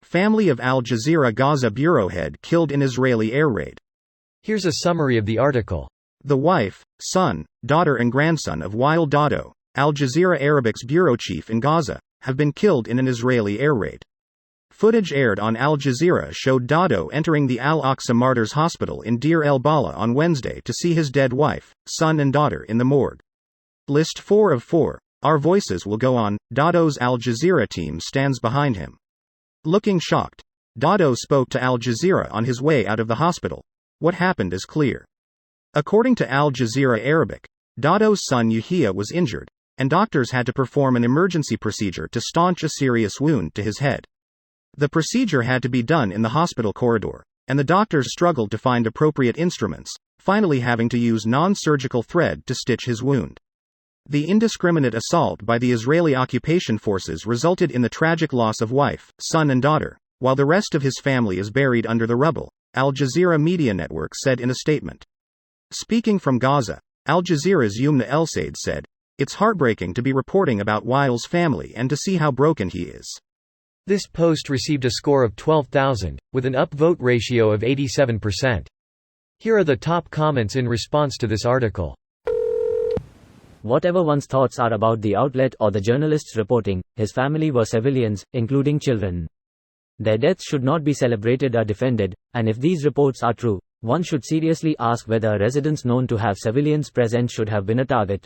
Family of Al Jazeera Gaza bureau head killed in Israeli air raid. Here's a summary of the article. The wife, son, daughter and grandson of Wael Dado, Al Jazeera Arabic's bureau chief in Gaza, have been killed in an Israeli air raid. Footage aired on Al Jazeera showed Dado entering the Al-Aqsa Martyrs Hospital in Deir el-Balah on Wednesday to see his dead wife, son and daughter in the morgue. List 4 of 4. Our voices will go on. Dado's Al Jazeera team stands behind him. Looking shocked, Dado spoke to Al Jazeera on his way out of the hospital. What happened is clear. According to Al Jazeera Arabic, Dado's son Yahia was injured, and doctors had to perform an emergency procedure to staunch a serious wound to his head. The procedure had to be done in the hospital corridor, and the doctors struggled to find appropriate instruments, finally having to use non-surgical thread to stitch his wound. The indiscriminate assault by the Israeli occupation forces resulted in the tragic loss of wife, son and daughter, while the rest of his family is buried under the rubble, Al Jazeera Media Network said in a statement. Speaking from Gaza, Al Jazeera's Yumna El-Said said, "It's heartbreaking to be reporting about Wael's family and to see how broken he is." This post received a score of 12,000, with an upvote ratio of 87%. Here are the top comments in response to this article. Whatever one's thoughts are about the outlet or the journalists reporting, his family were civilians, including children. Their deaths should not be celebrated or defended, and if these reports are true, one should seriously ask whether residents known to have civilians present should have been a target.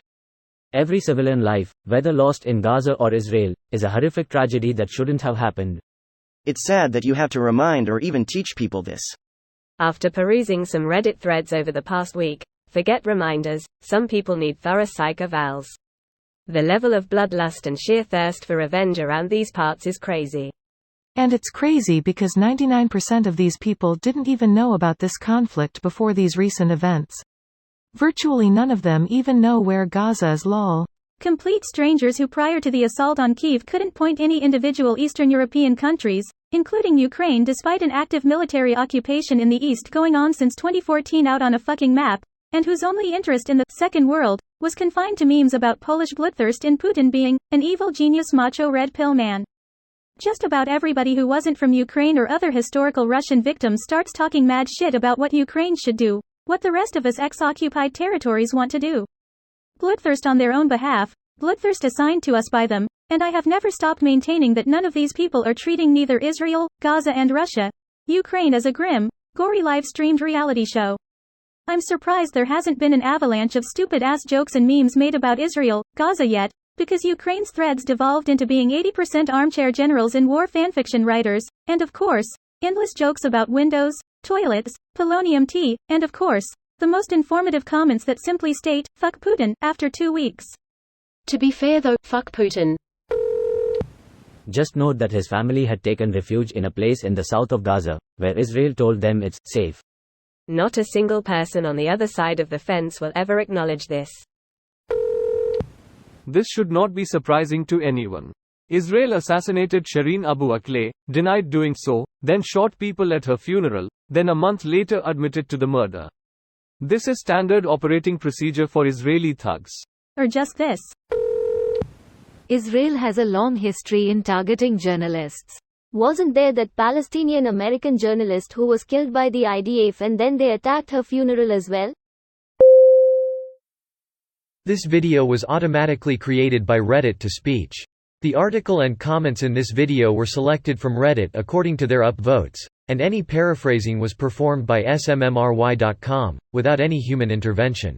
Every civilian life, whether lost in Gaza or Israel, is a horrific tragedy that shouldn't have happened. It's sad that you have to remind or even teach people this. After perusing some Reddit threads over the past week, forget reminders, some people need thorough psych evals. The level of bloodlust and sheer thirst for revenge around these parts is crazy. And it's crazy because 99% of these people didn't even know about this conflict before these recent events. Virtually none of them even know where Gaza is. Lol. Complete strangers who prior to the assault on Kyiv couldn't point any individual Eastern European countries, including Ukraine despite an active military occupation in the East going on since 2014 out on a fucking map, and whose only interest in the second world was confined to memes about Polish bloodthirst in Putin being an evil genius macho red pill man. Just about everybody who wasn't from Ukraine or other historical Russian victims starts talking mad shit about what Ukraine should do, what the rest of us ex-occupied territories want to do. Bloodthirst on their own behalf, bloodthirst assigned to us by them, and I have never stopped maintaining that none of these people are treating neither Israel, Gaza and Russia, Ukraine as a grim, gory live-streamed reality show. I'm surprised there hasn't been an avalanche of stupid-ass jokes and memes made about Israel, Gaza yet, because Ukraine's threads devolved into being 80% armchair generals and war fanfiction writers, and of course, endless jokes about windows, toilets, polonium tea, and of course, the most informative comments that simply state, "Fuck Putin," after 2 weeks. To be fair though, fuck Putin. Just note that his family had taken refuge in a place in the south of Gaza, where Israel told them it's safe. Not a single person on the other side of the fence will ever acknowledge this. This should not be surprising to anyone. Israel assassinated Shireen Abu Akleh, denied doing so, then shot people at her funeral, then a month later admitted to the murder. This is standard operating procedure for Israeli thugs. Or just this. Israel has a long history in targeting journalists. Wasn't there that Palestinian-American journalist who was killed by the IDF and then they attacked her funeral as well? This video was automatically created by Reddit to speech. The article and comments in this video were selected from Reddit according to their upvotes, and any paraphrasing was performed by smmry.com, without any human intervention.